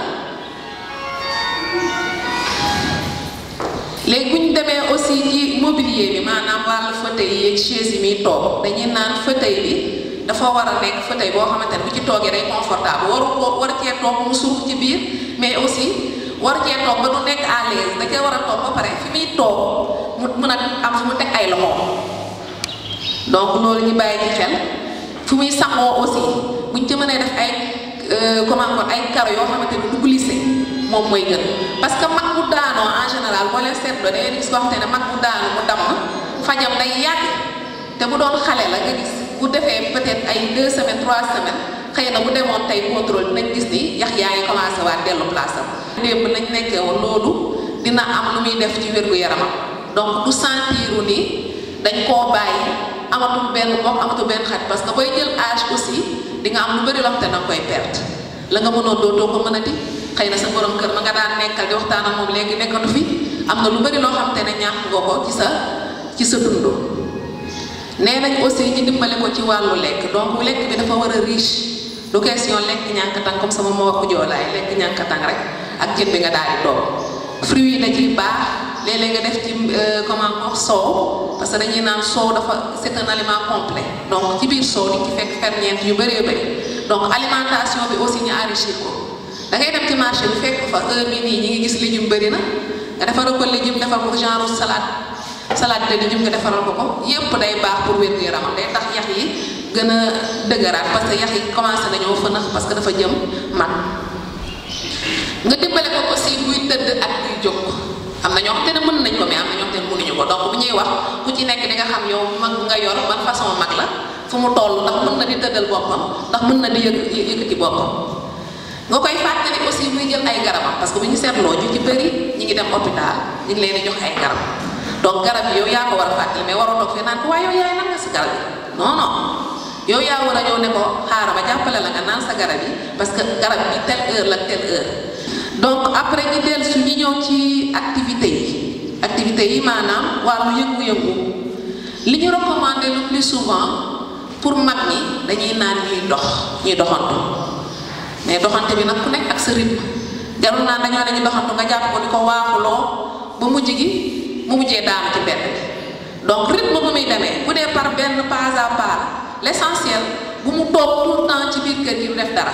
K: léegi bu ñu demee aussi ci mobilier bi maanaam wàllu fauteuil yi ak chaise yi muy toog dañuy naan fauteuil bi dafa war a nekk fauteuil boo xamante ne bu ci toogee day confortable war cee toog mu surux ci biir mais aussi. war cee toog ba du nekk à l'aise da cee war a toog ba pare fi muy toog mu mën a am fu mu teg ay loxo donc loolu ñu bàyyi ci xel fu muy sangoo aussi buñ ci mënee def ay ay karo yoo xamante ni du glissé moom mooy gën parce que mag bu daanoo en général boo leen seetloo da ngeen gis koo xamante ne mag bu daanu mu damm fajam day yàgg te bu doon xale la nga gis bu defee peut-être ay 2 semaines 3 semaines xëy na bu demoon tey contrôle dinañ gis ni yax yaa ngi commencé waat dellu place am. démb lañ nekkee woon loolu dina am lu muy def ci wér-gu-yaramam donc du sentiru ni dañ koo bàyyi amatul benn mbokk amatul benn xarit parce que booy jël âge aussi di nga am lu bëri loo xam te na koy perte la nga mënoon dootoo ko mën a di xëy na sa borom kër ma nga daan nekkal di waxtaan ak moom léegi nekkatu fi am na lu bëri loo xam te ne ñàkk nga ko ci sa dund. nee nañ aussi ñu dimbale ko ci wàllu lekk donc lekk bi dafa war a riche du question lekk ñànkatang comme sama mbokku joolaay lekk ñànkatang rek ak jën bi nga daal di toog fruits yi da ciy baax léeg-léeg nga def ci soow parce que dañuy naan soow dafa c'est un aliment complet donc ci biir soow di ci fekk ferñeent yu bëree bëri donc alimentation bi aussi ñu enrichir ko da ngay dem ci marché bi fekk fa heure bi nii ñi ngi gis légume bëri na nga defaral ko légume defal ko genre salade de légume nga defaral ko yépp day baax pour wér-gu-yaramam day tax yax yi gën a dëgëraat parce que yax yi commencé nañoo fënax parce que dafa jëm mag nga dimbale ko aussi buy tëdd ak buy jóg am na ñoo xam te ne mën nañ ko mais am na ñoo xam te ne mënuñu ko donc bu ñuy wax ku ci nekk di nga xam yow mag nga yor ban façon mag la fu mu toll ndax mën na di tëddal boppam ndax mën na di yëkkati boppam nga koy fàttali aussi muy jël ay garabam parce que bu ñu seetloo ñu ci bëri ñi ngi dem hôpital ñu ngi leen di jox ay garab donc garab yi yow yaa ko war a fàttali mais waroo toog fee naan ko waaye yow yaay nan nga si garab yi non yow yaa war a ñëw ne ko xaaral ma jàppale la nga naan sa garab yi parce que garab bi telle heure la telle heure donc après ñu dellu su ñu ñëw ci activité yi maanaam wàllu yëngu-yëngu li ñu recommandé le plus souvent pour mag ñi dañuy naan ñuy doxantu mais doxante bi nag ku nekk ak sa rythme jarul naan dañoo ne ñu doxantu nga jàpp ko di ko waaxuloo ba mujj gi mu mujjee daanu ci benn bi donc rythme bu muy demee bu dee par benn pas à pas l'essentiel bu mu toog tout le temps ci biir kër gi du def dara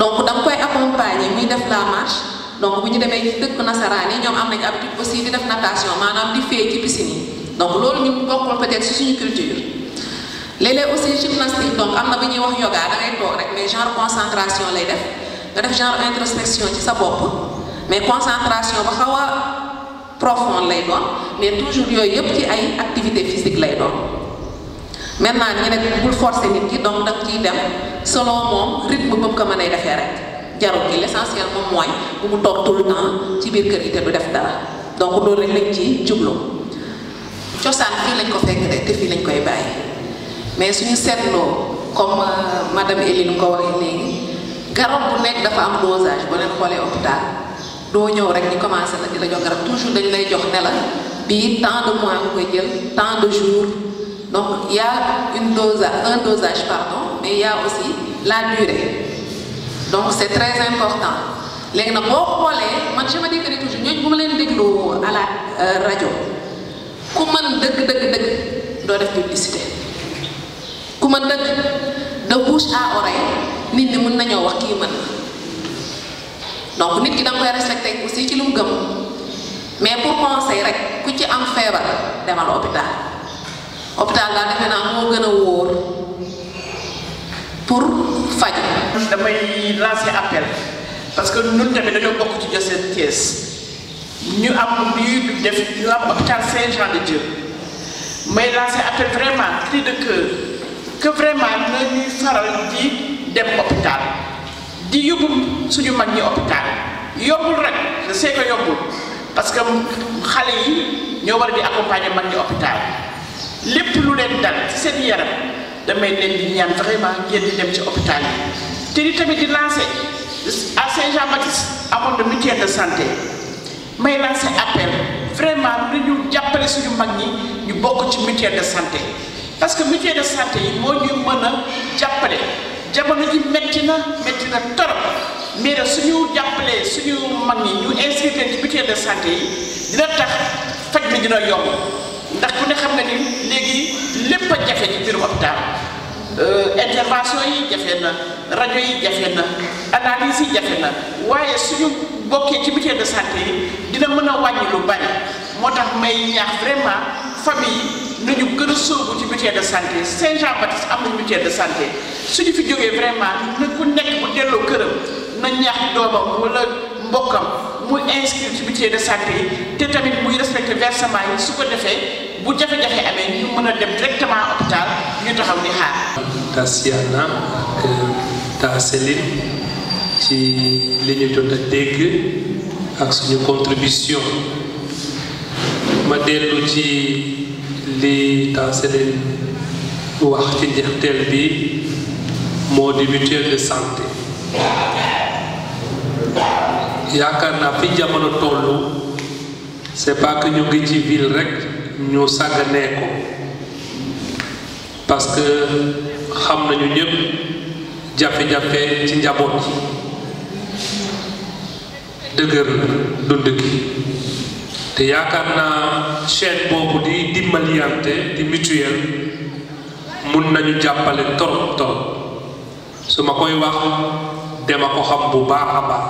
K: donc da nga koy accompagner muy def la marche donc bu ñu demee ci dëkk nasaraan yi ñoom am nañu habitude aussi di def natation maanaam di fee ci piscine yi donc loolu ñu bokkul peut-être ci suñu culture léeg-léeg aussi gymnastique donc am na bi ñuy wax yoga da ngay toog rek mais genre concentration lay def nga def genre introspection ci sa bopp mais concentration ba xaw a profonde lay doon mais toujours yooyu yëpp ci ay activité physique lay doon maintenant ñu ne bul forcer nit ki donc da nga ciy dem selon moom rythme ba mu ko mënee defee rek jarul ki l'essentiel moom mooy bu mu toog tout le temps ci biir kër gi te du def dara donc loolu rek lañ ci jublu cosaan fii lañ ko fekk rek te fii lañ koy bàyyi mais suñu seetloo comme madame Elie nu ko waxee léegi garab bu nekk dafa am dosage boo leen xoolee hôpital doo ñëw rek ñu commencé la di la jox garab toujours dañ lay jox ne la bii tant de mois nga koy jël tant de jours donc il y a un dosage pardon mais il y a aussi la durée donc c'est très important léegi nag boo xoolee man je me dis que toujours ñooñu bu ma leen déglu à la rajo ku mën dëgg doo def publicité ku mën dëgg de bouche à oreille nit ñi mën nañoo wax kii mën na donc nit ki da nga koy respecté aussi ci lu mu gëm mais pour conseil rek ku ci am feebar demal hôpital daal defe naa moo gën a wóor pour faj.
L: damay lancer appel parce que ñun tamit dañoo bokk ci diocèse Thiès ñu am bii def ñu am hôpital Saint-Jean-de-Dieu may lancer appel vraiment cri de cœur que vraiment nañuy faral di dem hôpital di yóbbu suñu mag ñi hôpital yombul rek je sais que yombul parce que xale yi ñoo war a di accompagner mag ñi hôpital lépp lu leen dal ci seen yaram damay leen di ñaan vraiment ngeen di dem ci hôpital yi te di tamit di lancer à Saint-Jean-Baptiste amoon na mutuelle de santé may lancer appel vraiment nañu jàppale suñu mag ñi ñu bokk ci mutuelle de santé parce que mutuelle de santé yi moo ñu mën a jàppale jamono ji metti na torop mais nag suñu jàppalee suñu mag ñi ñu inscrire leen ci mutuelle de santé yi dina tax faj mi dina yomb ndax ku ne xam nga ni léegi lépp a jafe ci biir hôpital intervention yi jafe na rajo yi jafe na analyse yi jafe na waaye suñu bokkee ci mutuelle de santé yi dina mën a wàññi lu bari moo tax may ñaax vraiment famille yi nañu gën a sóobu ci mutuelle de santé Saint-Jean-Baptiste am nañu mutuelle de santé suñu fi jógee vraiment na ku nekk bu delloo këram na ñaax doomam wala mbokkam muy inscrire ci mutuelle de santé yi te tamit muy respecter versement yi su ko defee bu jafe-jafe amee ñu mën a dem directement hôpital ñu taxaw di xaar.
J: Tasiana ak Ta Céline ci li ñu jot a dégg ak suñu contribution ma dellu ci li Ta Céline wax ci njeexteel bi moo di mutuelle de santé yaakaar naa fi jamono tollu c'est pas que ñu ngi ci ville rek ñu sàgganee ko parce que xam nañu ñëpp jafe-jafe ci njaboot yi dëgër la dund gi te yaakaar naa chaîne boobu di dimbaliyante di mutuelle mun nañu jàppale torop su ma koy wax dama ko xam bu baax a baax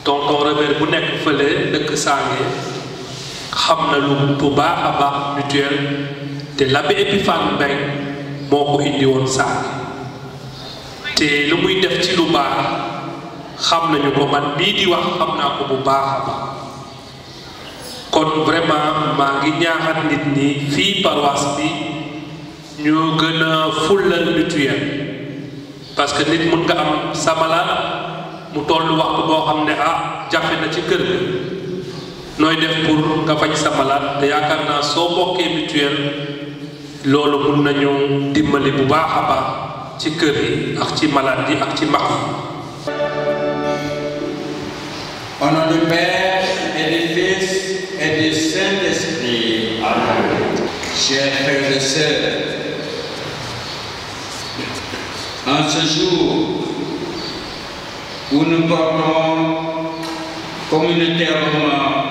J: tonton Robert bu nekk fële dëkk Sange xam na lu bu baax a baax mutuelle te l'abbé Épiphane Mbengue moo ko indi woon Sange te lu muy def ci lu baax xam nañu ko man bii di wax xam naa ko bu baax a baax kon vraiment maa ngi ñaaxat nit ñi fii paroisse bi ñu gën a fullal mutuelle parce que nit mun nga am sa malade mu tollu waxtu boo xam ne jafe na ci kër ga nooy def pour nga faj sa malade te yaakaar naa soo bokkee mutuelle loolu mun nañu dimbali bu baax a baax ci kër yi ak ci malade yi ak ci mag yi.
D: Au nom du Père et du Fils et du Saint-Esprit. Chers frères et sœurs, En ce jour où nous portons communautairement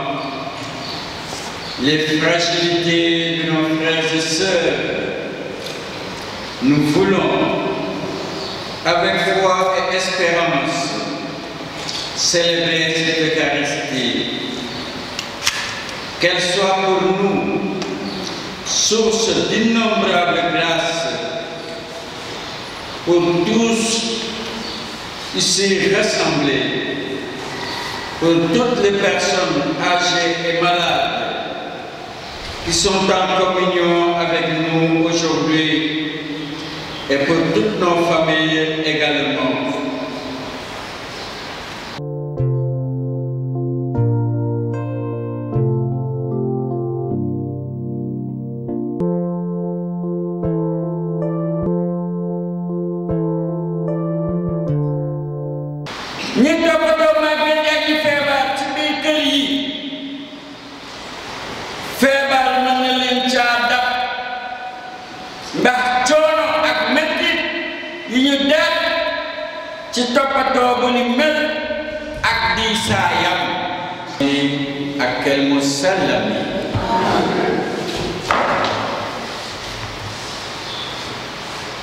D: les fragilités de nos frères et sœurs, nous voulons, avec foi et espérance, célébrer cette Eucharistie. Qu'elle soit pour nous source d'innombrables grâces pour tous ici rassemblés, pour toutes les personnes âgées et malades qui sont en communion avec nous aujourd'hui et pour toutes nos familles également.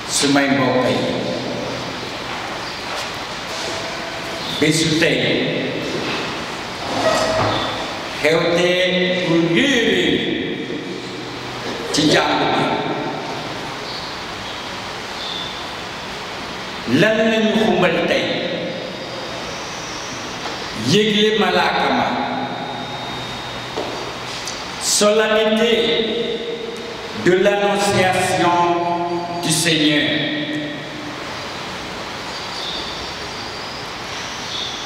D: Sumay mbokk yi bésu tey xewte bu réeréer ci jàng bi lan lañu xumbal tey yégle malaaka ma solennité de l'annonciation du Seigneur.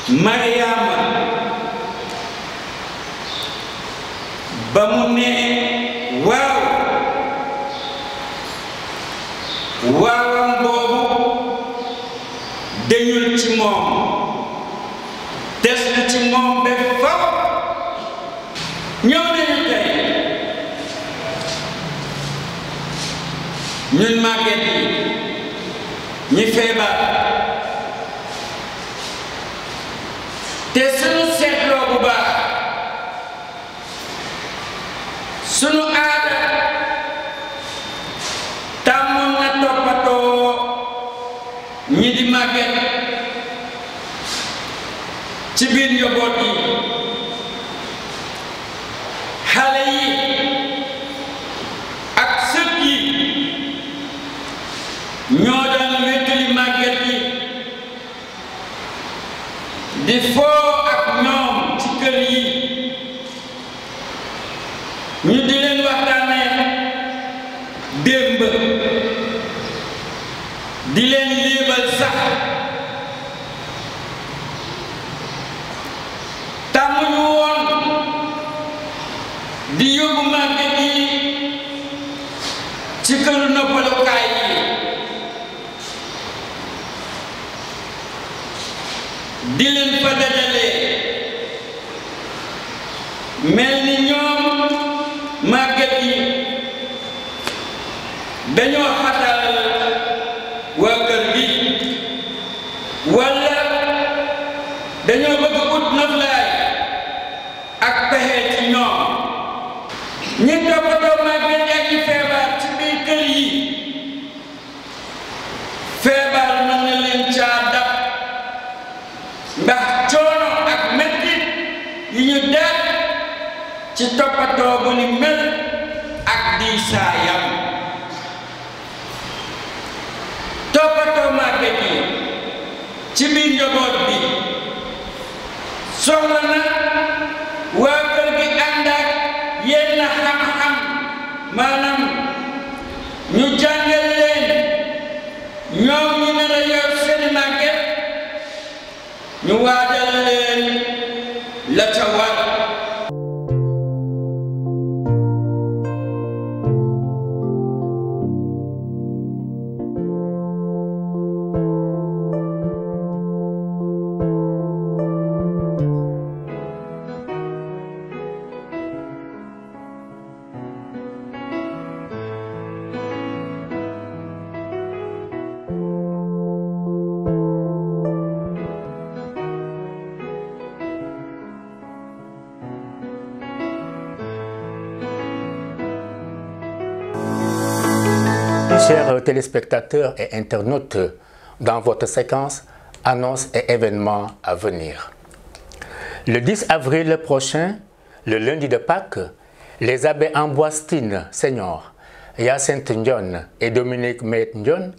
D: Mariam ba mu ne waaw waawam boobu dañul ci moom des na ci moom ba faw ñëw nañu tey ñun màgget yi ñi feebar te sunu seetloo bu baax sunu aada tàmmoon na toppatoo ñi di màgget ci biir njaboot yi xale yi ak sët yi ñoo daan wéttali màgget yi di foo ak ñoom ci kër yi ñu di leen waxtaanee démb di leen léebal sax tàmmuñu woon di yóbbu màgget yi ci këru noppalukaay yi di leen fa dajale mel ni ñoom màgget yi dañoo xatal waa kër gi walla dañoo bëgg ut noflaay ak pexe ci ñoom ñi toppatoo màgget yi ak ñi feebar ci biir kër yi feebar mën na leen caa dab ndax coono ak mettit yi ñu def ci toppatoo bu ni mel ak diisaayam toppatoo màgget yi ci biir njaboot bi soxla na waa kër gi ànd ak yenn xam-xam maanaam ñu jàngal leen ñoom ñi nar a yor seeni màgget ñu waajal leen la ca war
I: chers téléspectateurs et internautes, dans votre séquence annonces et événements à venir. Le 10 avril prochain, le lundi de Pâques, les abbés Ambroise-Tine Senior, Hyacinthe Ndion et Dominique Maître Ndion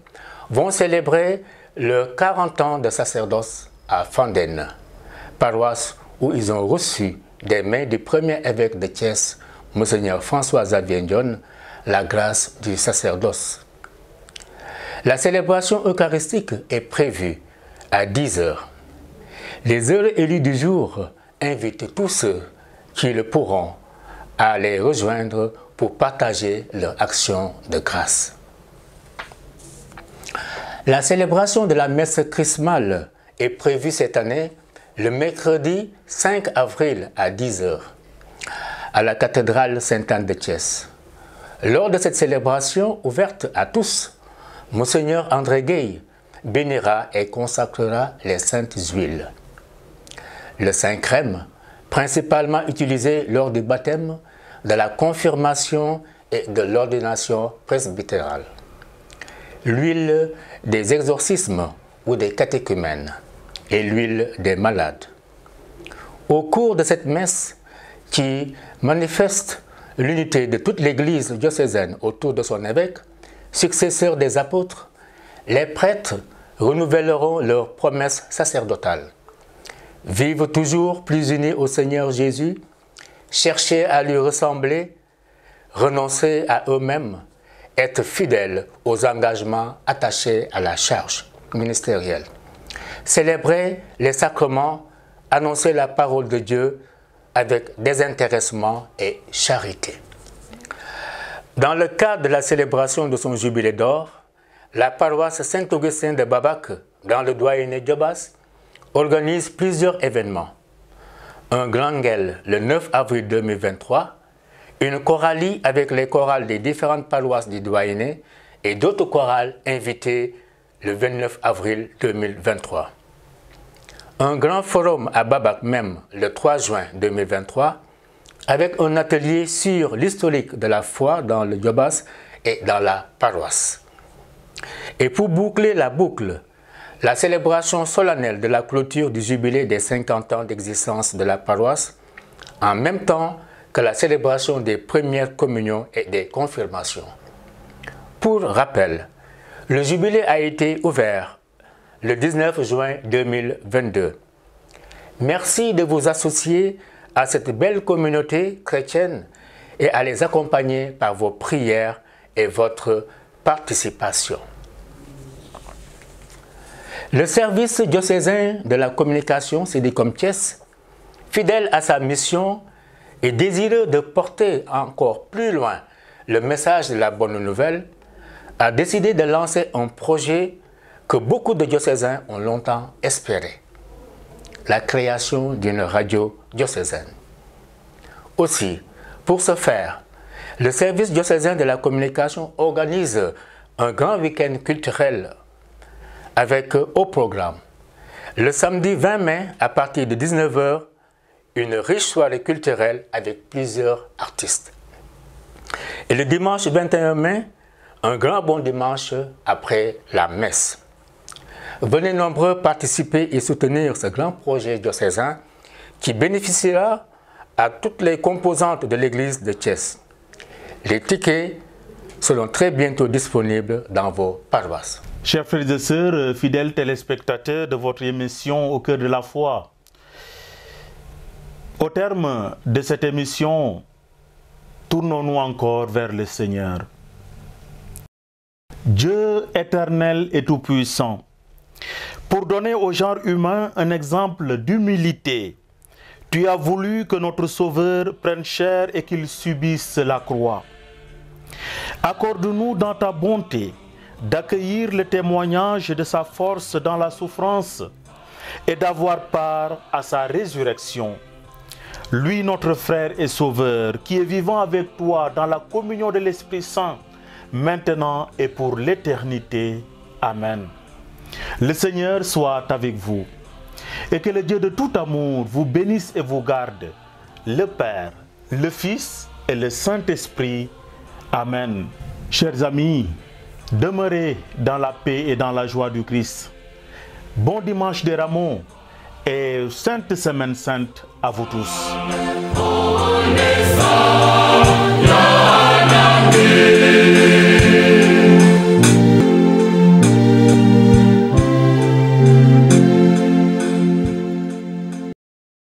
I: vont célébrer le 40 ans de sacerdoce à Fandène, paroisse où ils ont reçu des mains du premier évêque de Thiès, Monseigneur François-Xavier Ndion, la grâce du sacerdoce. La célébration eucharistique est prévue à 10 h. Les heures élues du jour invitent tous ceux qui le pourront à les rejoindre pour partager leur action de grâce. La célébration de la messe chrismale est prévue cette année le mercredi 5 avril à 10 h à la cathédrale Sainte-Anne de Thiès. Lors de cette célébration ouverte à tous, Monseigneur André Gueye bénira et consacrera les saintes huiles. Le Saint-Crème, principalement utilisé lors du baptême, de la confirmation et de l'ordination presbytérale. L'huile des exorcismes ou des catéchumènes et l'huile des malades. Au cours de cette messe qui manifeste l'unité de toute l'Église diocésaine autour de son évêque, successeur des apôtres, les prêtres renouvelleront leurs promesses sacerdotales. Vivre toujours plus unis au Seigneur Jésus, chercher à lui ressembler, renoncer à eux-mêmes, être fidèles aux engagements attachés à la charge ministérielle. Célébrer les sacrements, annoncer la parole de Dieu avec désintéressement et charité. Dans le cadre de la célébration de son jubilé d'or, la paroisse Saint-Augustin de Babac, dans le doyenné Djobas, organise plusieurs événements. Un grand guel le 9 avril 2023, une choralie avec les chorales des différentes paroisses du doyenné et d'autres chorales invitées le 29 avril 2023. Un grand forum à Babac même le 3 juin 2023 avec un atelier sur l'historique de la foi dans le Djobas et dans la paroisse. Et pour boucler la boucle, la célébration solennelle de la clôture du jubilé des 50 ans d'existence de la paroisse, en même temps que la célébration des premières communions et des confirmations. Pour rappel, le jubilé a été ouvert le 19 juin 2022. Merci de vous associer à cette belle communauté chrétienne et à les accompagner par vos prières et votre participation. Le service diocésain de la communication CDCOM Thiès, fidèle à sa mission et désireux de porter encore plus loin le message de la bonne nouvelle, a décidé de lancer un projet que beaucoup de diocésains ont longtemps espéré: la création d'une radio diocésaine. Aussi, pour ce faire, le service diocésain de la communication organise un grand week-end culturel avec au programme le samedi 20 mai à partir de 19 h, une riche soirée culturelle avec plusieurs artistes. Et le dimanche 21 mai, un grand bon dimanche après la messe. Venez nombreux participer et soutenir ce grand projet diocésain qui bénéficiera à toutes les composantes de l'église de Thiès. Les tickets seront très bientôt disponibles dans vos paroisses.
A: Chers frères et sœurs, fidèles téléspectateurs de votre émission Au cœur de la foi, au terme de cette émission, tournons-nous encore vers le Seigneur. Dieu éternel et tout-puissant, pour donner au genre humain un exemple d'humilité, tu as voulu que notre Sauveur prenne chair et qu'il subisse la croix. Accorde-nous dans ta bonté d'accueillir le témoignage de sa force dans la souffrance et d'avoir part à sa résurrection. Lui, notre frère et sauveur, qui est vivant avec toi dans la communion de l'Esprit Saint, maintenant et pour l'éternité. Amen. Le Seigneur soit avec vous et que le Dieu de tout amour vous bénisse et vous garde, le Père, le Fils et le Saint-Esprit. Amen. Chers amis, Demeurez dans la paix et dans la joie du Christ. Bon dimanche des Rameaux et sainte semaine sainte à vous tous.